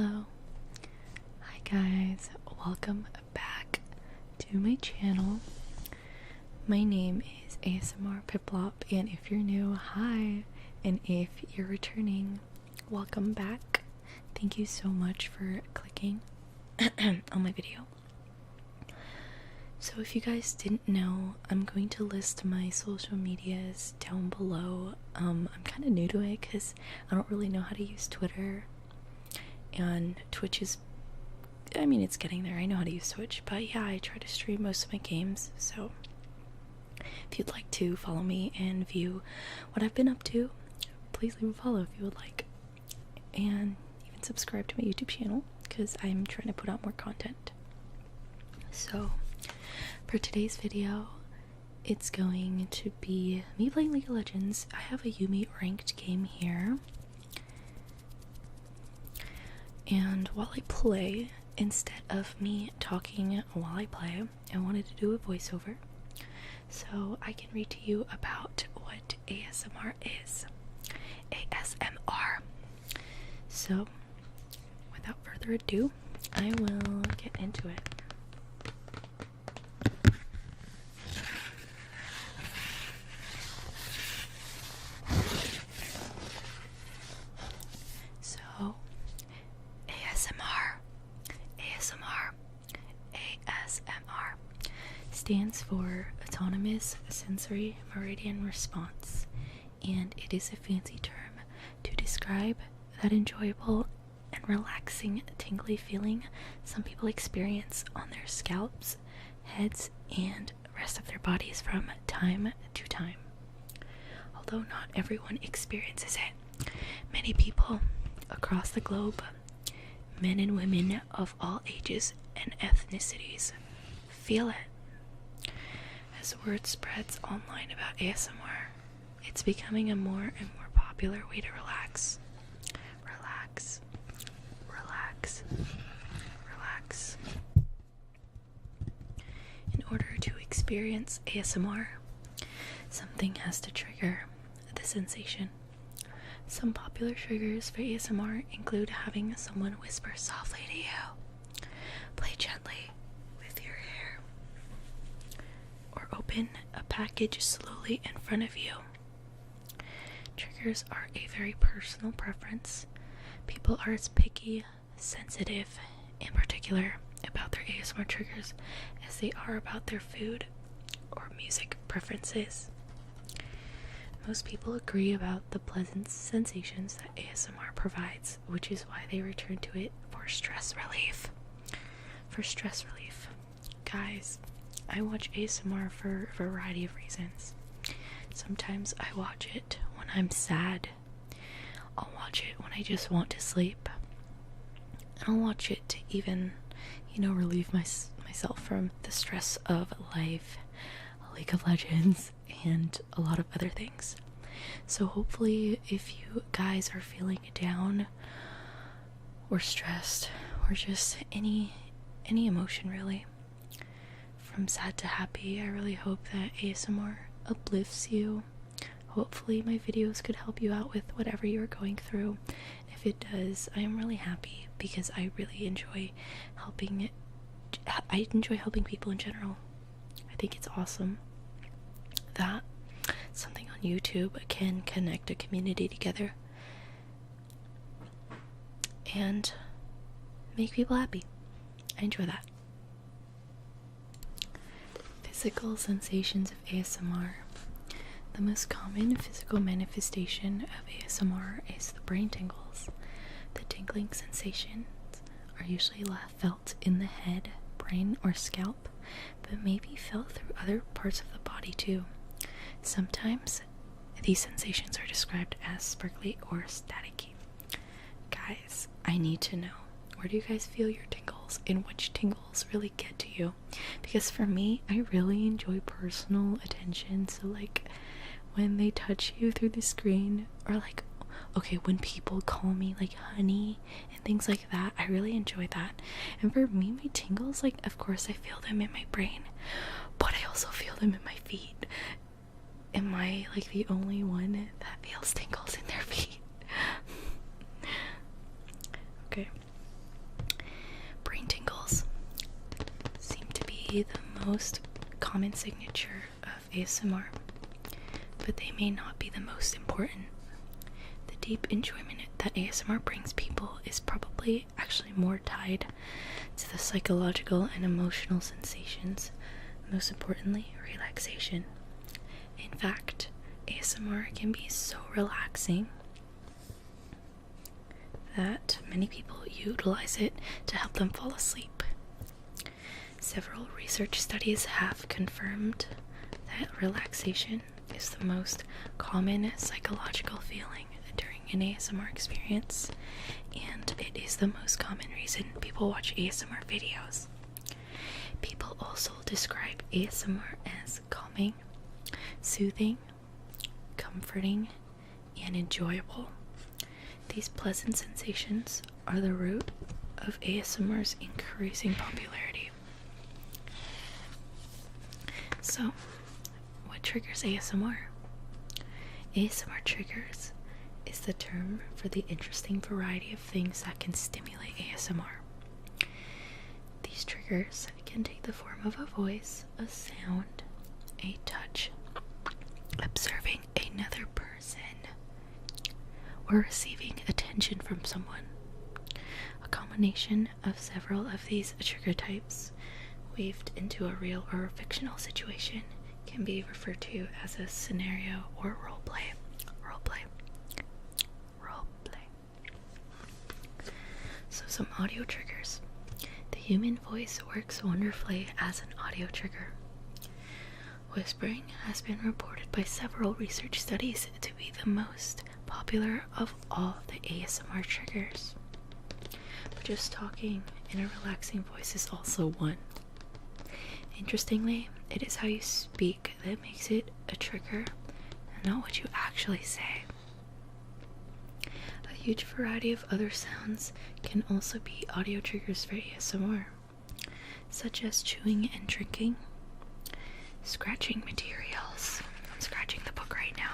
Hello. Hi guys, welcome back to my channel. My name is ASMR Piplop, and if you're new, hi, and if you're returning, welcome back. Thank you so much for clicking on my video. So if you guys didn't know, I'm going to list my social medias down below. I'm kind of new to it because I don't really know how to use Twitter, and Twitch is, I mean, it's getting there. I know how to use Twitch, but yeah, I try to stream most of my games, so if you'd like to follow me and view what I've been up to, please leave a follow if you would like, and even subscribe to my YouTube channel because I'm trying to put out more content. So for today's video, it's going to be me playing League of Legends. I have a Yumi ranked game here, and while I play, instead of me talking while I play, I wanted to do a voiceover so I can read to you about what ASMR is. ASMR. So without further ado, I will get into it. So ASMR stands for Autonomous Sensory Meridian Response, and it is a fancy term to describe that enjoyable and relaxing tingly feeling some people experience on their scalps, heads, and rest of their bodies from time to time. Although not everyone experiences it, many people across the globe, men and women of all ages and ethnicities, feel it. As word spreads online about ASMR, it's becoming a more and more popular way to relax. Relax. Relax. Relax. In order to experience ASMR, something has to trigger the sensation. Some popular triggers for ASMR include having someone whisper softly to you, play gently with your hair, or open a package slowly in front of you. Triggers are a very personal preference. People are as picky, sensitive, in particular about their ASMR triggers as they are about their food or music preferences. Most people agree about the pleasant sensations that ASMR provides, which is why they return to it for stress relief. Guys, I watch ASMR for a variety of reasons. Sometimes I watch it when I'm sad. I'll watch it when I just want to sleep. And I'll watch it to even, relieve myself from the stress of life, League of Legends, and a lot of other things. So hopefully, if you guys are feeling down or stressed or just any emotion really, from sad to happy, I really hope that ASMR uplifts you. Hopefully my videos could help you out with whatever you're going through. If it does, I am really happy because I really enjoy helping people in general. I think it's awesome that something on YouTube can connect a community together and make people happy. I enjoy that. Physical sensations of ASMR. The most common physical manifestation of ASMR is the brain tingles. The tingling sensations are usually felt in the head, brain, or scalp, but may be felt through other parts of the body too. Sometimes these sensations are described as sparkly or staticky. Guys, I need to know, where do you guys feel your tingles and which tingles really get to you? Because for me, I really enjoy personal attention. So like when they touch you through the screen, or like, okay, when people call me like honey and things like that, I really enjoy that. And for me, my tingles, like, of course I feel them in my brain, but I also feel them in my feet. Am I like the only one that feels tingles in their feet? Okay. be the most common signature of ASMR, but they may not be the most important. The deep enjoyment that ASMR brings people is probably actually more tied to the psychological and emotional sensations, most importantly, relaxation. In fact, ASMR can be so relaxing that many people utilize it to help them fall asleep. Several research studies have confirmed that relaxation is the most common psychological feeling during an ASMR experience, and it is the most common reason people watch ASMR videos. People also describe ASMR as calming, soothing, comforting, and enjoyable. These pleasant sensations are the root of ASMR's increasing popularity. So, what triggers ASMR? ASMR triggers is the term for the interesting variety of things that can stimulate ASMR. These triggers can take the form of a voice, a sound, a touch, observing another person, or receiving attention from someone. A combination of several of these trigger types weaved into a real or a fictional situation can be referred to as a scenario or roleplay. So some audio triggers. The human voice works wonderfully as an audio trigger. Whispering has been reported by several research studies to be the most popular of all the ASMR triggers. But just talking in a relaxing voice is also one. Interestingly, it is how you speak that makes it a trigger, and not what you actually say. A huge variety of other sounds can also be audio triggers for ASMR, such as chewing and drinking, scratching materials. I'm scratching the book right now.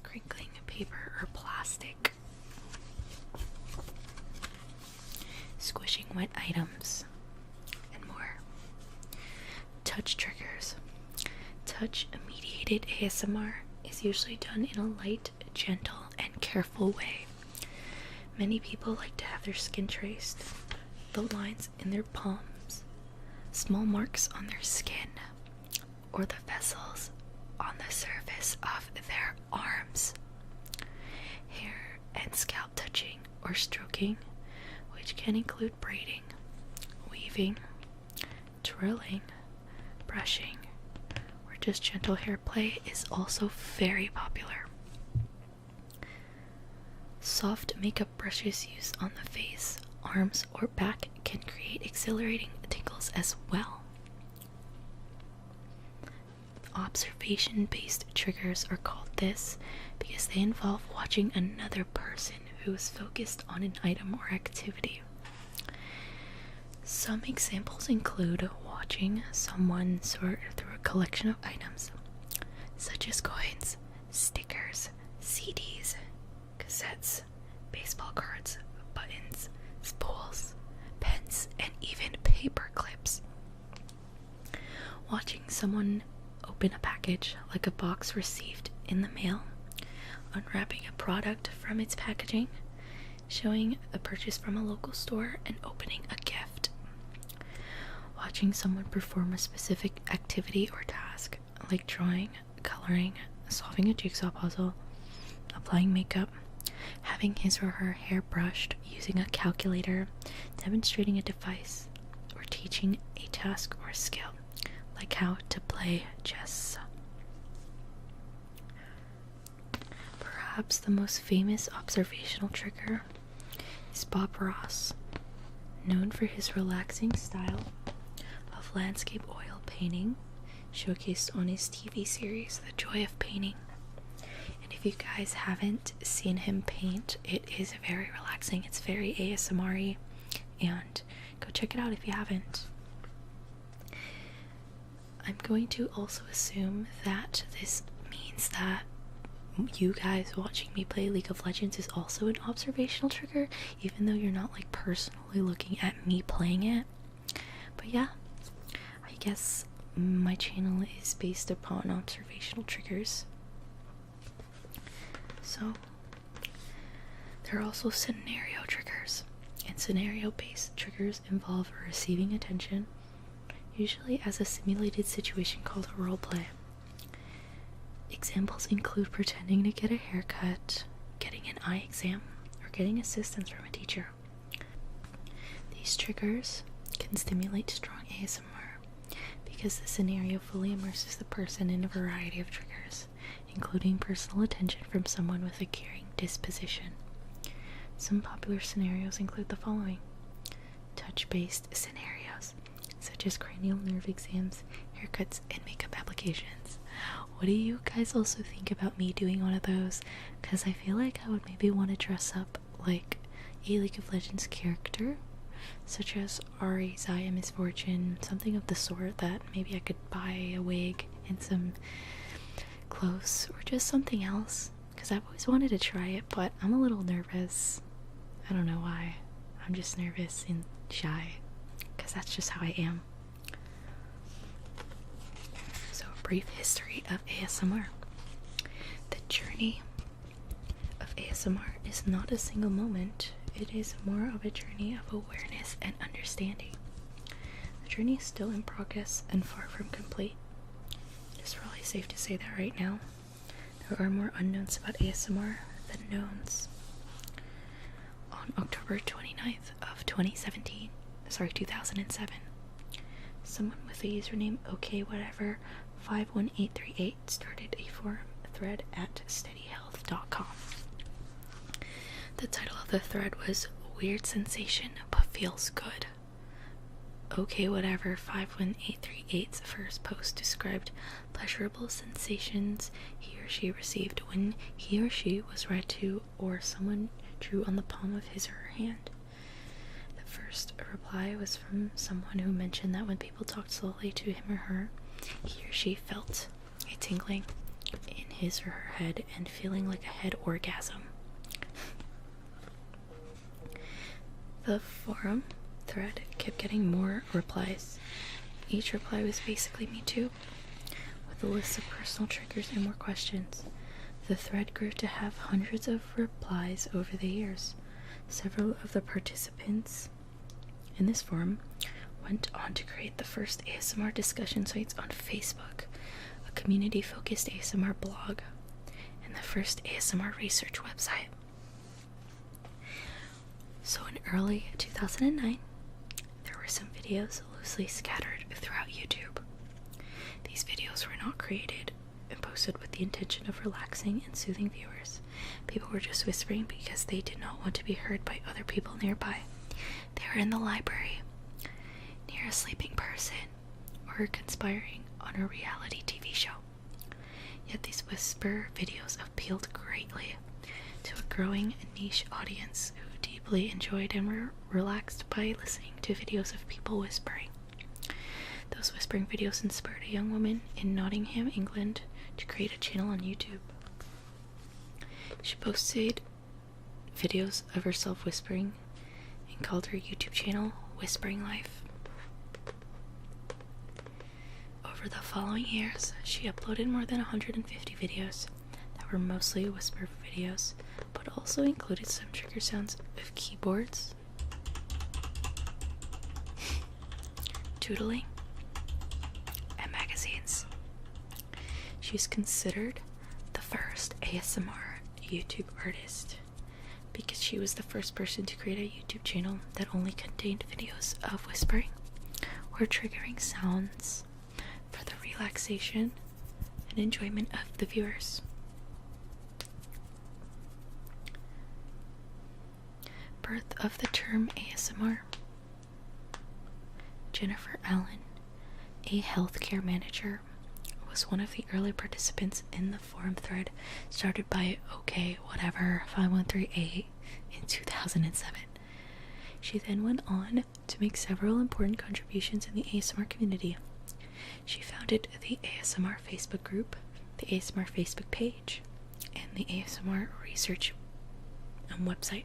Crinkling paper or plastic. Squishing wet items, and more. Touch triggers. Touch-mediated ASMR is usually done in a light, gentle, and careful way. Many people like to have their skin traced, the lines in their palms, small marks on their skin, or the vessels on the surface of their arms. Hair and scalp touching or stroking, which can include braiding, weaving, twirling, brushing, or just gentle hair play, is also very popular. Soft makeup brushes used on the face, arms, or back can create exhilarating tingles as well. Observation-based triggers are called this because they involve watching another person who is focused on an item or activity. Some examples include watching someone sort through a collection of items, such as coins, stickers, CDs, cassettes, baseball cards, buttons, spools, pens, and even paper clips. Watching someone open a package, like a box received in the mail, unwrapping a product from its packaging, showing a purchase from a local store, and opening a gift. Watching someone perform a specific activity or task, like drawing, coloring, solving a jigsaw puzzle, applying makeup, having his or her hair brushed, using a calculator, demonstrating a device, or teaching a task or skill, like how to play chess. Perhaps the most famous observational trigger is Bob Ross, known for his relaxing style of landscape oil painting, showcased on his TV series, The Joy of Painting. And if you guys haven't seen him paint, it is very relaxing. It's very ASMR-y, and go check it out if you haven't. I'm going to also assume that this means that you guys watching me play League of Legends is also an observational trigger, even though you're not like personally looking at me playing it. But yeah, I guess my channel is based upon observational triggers. So there are also scenario triggers, and scenario-based triggers involve receiving attention, usually as a simulated situation called a roleplay. Examples include pretending to get a haircut, getting an eye exam, or getting assistance from a teacher. These triggers can stimulate strong ASMR because the scenario fully immerses the person in a variety of triggers, including personal attention from someone with a caring disposition. Some popular scenarios include the following: touch-based scenarios, such as cranial nerve exams, haircuts, and makeup applications. What do you guys also think about me doing one of those? Because I feel like I would maybe want to dress up like a League of Legends character, such as Ari, Zaya, Misfortune, something of the sort, that maybe I could buy a wig and some clothes, or just something else, because I've always wanted to try it, but I'm a little nervous. I don't know why. I'm just nervous and shy, because that's just how I am. So, a brief history of ASMR. The journey of ASMR is not a single moment. It is more of a journey of awareness and understanding. The journey is still in progress and far from complete. It's probably safe to say that right now. There are more unknowns about ASMR than knowns. On October 29th of 2007, someone with the username OKWhatever51838 started a forum thread at steadyhealth.com. The title of the thread was "Weird Sensation But Feels Good." OKWhatever51838's first post described pleasurable sensations he or she received when he or she was read to or someone drew on the palm of his or her hand. The first reply was from someone who mentioned that when people talked slowly to him or her, he or she felt a tingling in his or her head and feeling like a head orgasm. The forum thread kept getting more replies. Each reply was basically "me too," with a list of personal triggers and more questions. The thread grew to have hundreds of replies over the years. Several of the participants in this forum went on to create the first ASMR discussion sites on Facebook, a community-focused ASMR blog, and the first ASMR research website. So in early 2009, there were some videos loosely scattered throughout YouTube. These videos were not created and posted with the intention of relaxing and soothing viewers. People were just whispering because they did not want to be heard by other people nearby. They were in the library, near a sleeping person, or conspiring on a reality TV show. Yet these whisper videos appealed greatly to a growing niche audience who deeply enjoyed and were relaxed by listening to videos of people whispering. Those whispering videos inspired a young woman in Nottingham, England, to create a channel on YouTube. She posted videos of herself whispering and called her YouTube channel Whispering Life. Over the following years, she uploaded more than 150 videos that were mostly whisper videos, but also included some trigger sounds of keyboards, doodling, and magazines. She's considered the first ASMR YouTube artist because she was the first person to create a YouTube channel that only contained videos of whispering or triggering sounds for the relaxation and enjoyment of the viewers. Birth of the term ASMR. Jennifer Allen, a healthcare manager, was one of the early participants in the forum thread started by OKWhatever5138 in 2007. She then went on to make several important contributions in the ASMR community. She founded the ASMR Facebook group, the ASMR Facebook page, in the ASMR research website.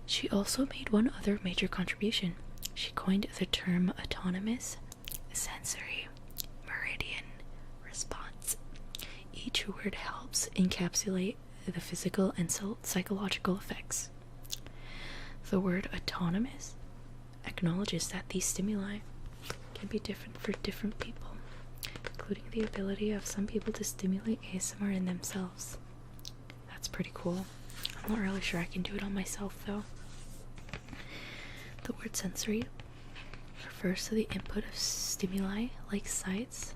She also made one other major contribution. She coined the term autonomous sensory meridian response. Each word helps encapsulate the physical and psychological effects. The word autonomous acknowledges that these stimuli can be different for different people, including the ability of some people to stimulate ASMR in themselves. That's pretty cool. I'm not really sure I can do it on myself though. The word sensory refers to the input of stimuli like sights,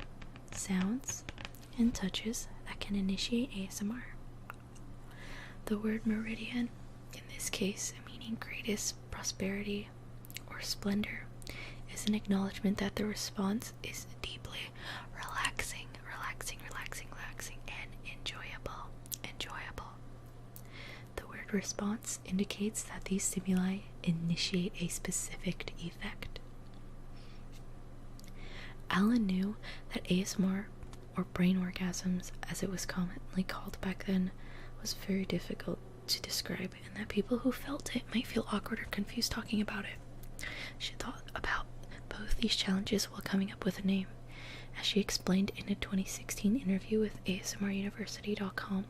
sounds, and touches that can initiate ASMR. The word meridian, in this case meaning greatest prosperity or splendor, is an acknowledgement that the response is deeply relaxing, and enjoyable. The word response indicates that these stimuli initiate a specific effect. Alan knew that ASMR, or brain orgasms as it was commonly called back then, was very difficult to describe, and that people who felt it might feel awkward or confused talking about it. She thought about both these challenges while coming up with a name. As she explained in a 2016 interview with ASMRuniversity.com,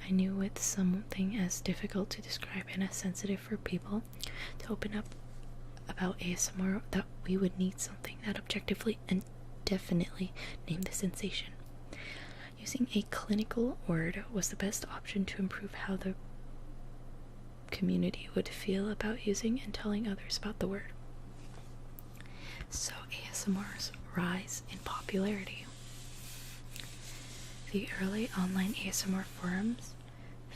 I knew with something as difficult to describe and as sensitive for people to open up about ASMR that we would need something that objectively and definitely named the sensation. Using a clinical word was the best option to improve how the community would feel about using and telling others about the word. So ASMR's rise in popularity. The early online ASMR forums,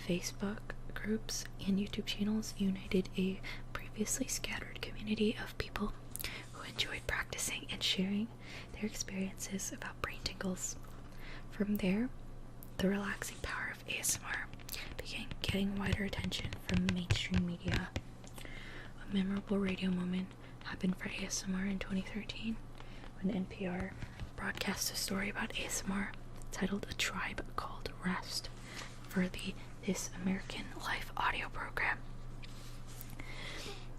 Facebook groups, and YouTube channels united a previously scattered community of people who enjoyed practicing and sharing their experiences about brain tingles. From there, the relaxing power of ASMR began getting wider attention from mainstream media. A memorable radio moment happened for ASMR in 2013 when NPR broadcast a story about ASMR titled A Tribe Called Rest for the This American Life audio program.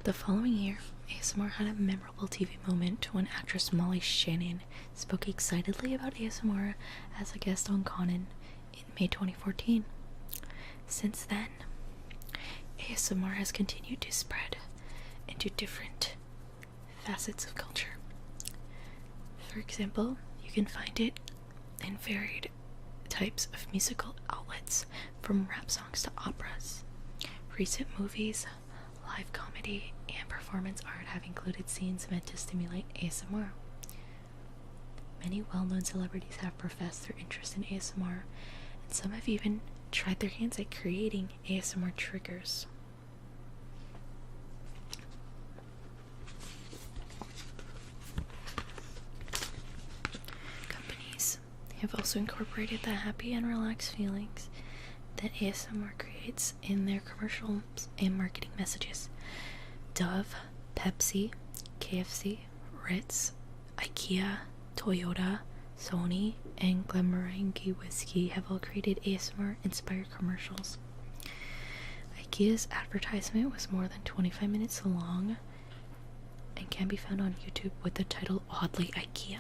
The following year, ASMR had a memorable TV moment when actress Molly Shannon spoke excitedly about ASMR as a guest on Conan in May 2014. Since then, ASMR has continued to spread into different facets of culture. For example, you can find it in varied types of musical outlets, from rap songs to operas. Recent movies, live comedy, and performance art have included scenes meant to stimulate ASMR. Many well-known celebrities have professed their interest in ASMR, and some have even tried their hands at creating ASMR triggers. Companies have also incorporated the happy and relaxed feelings that ASMR creates in their commercials and marketing messages. Dove, Pepsi, KFC, Ritz, IKEA, Toyota, Sony, and Glenmorangie Whiskey have all created ASMR-inspired commercials. IKEA's advertisement was more than 25 minutes long and can be found on YouTube with the title Oddly IKEA.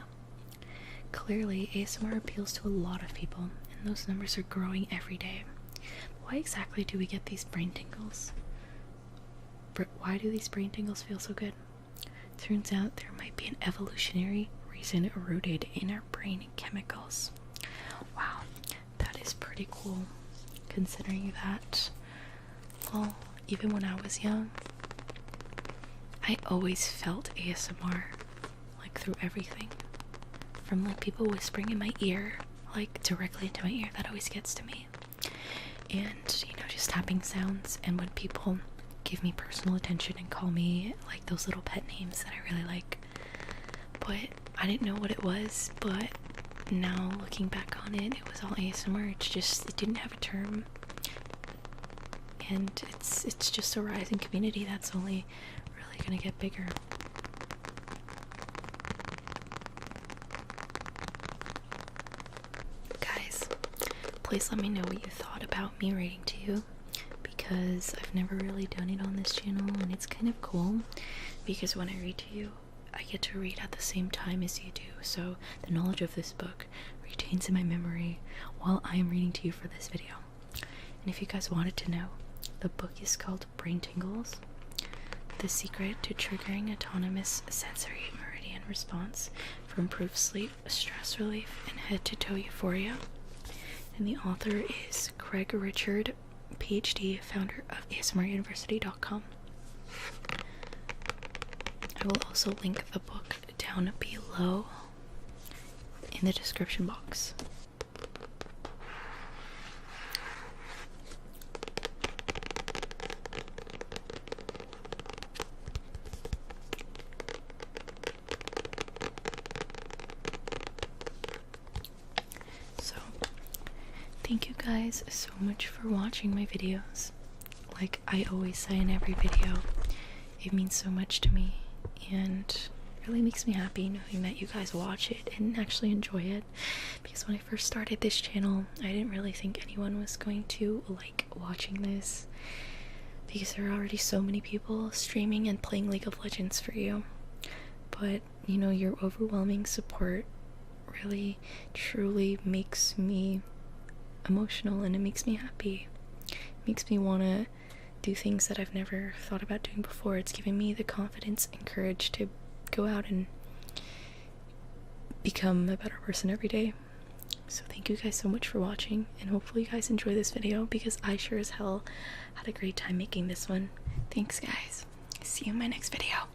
Clearly, ASMR appeals to a lot of people, and those numbers are growing every day. Why exactly do we get these brain tingles? Why do these brain tingles feel so good? Turns out there might be an evolutionary reason rooted in our brain chemicals. Wow, that is pretty cool, considering that, well, even when I was young, I always felt ASMR, like, through everything. From, like, people whispering in my ear, like, directly into my ear, that always gets to me. And, you know, just tapping sounds, and when people give me personal attention and call me, like, those little pet names that I really like. But I didn't know what it was, but now looking back on it, it was all ASMR. It didn't have a term. And it's just a rising community that's only really gonna get bigger. Guys, please let me know what you thought about me reading to you, because I've never really done it on this channel, and it's kind of cool because when I read to you, I get to read at the same time as you do, so the knowledge of this book retains in my memory while I am reading to you for this video. And if you guys wanted to know, the book is called Brain Tingles: The Secret to Triggering Autonomous Sensory Meridian Response for Improved Sleep, Stress Relief, and Head-to-Toe Euphoria. And the author is Craig Richard, PhD, founder of ASMRUniversity.com. I will also link the book down below in the description box. So, thank you guys so much for watching my videos. Like I always say in every video, it means so much to me, and really makes me happy knowing that you guys watch it and actually enjoy it, because when I first started this channel, I didn't really think anyone was going to like watching this, because there are already so many people streaming and playing League of Legends for you. But you know, your overwhelming support really truly makes me emotional, and it makes me happy. It makes me want to do things that I've never thought about doing before. It's giving me the confidence and courage to go out and become a better person every day. So thank you guys so much for watching, and hopefully you guys enjoy this video, because I sure as hell had a great time making this one. Thanks guys. See you in my next video.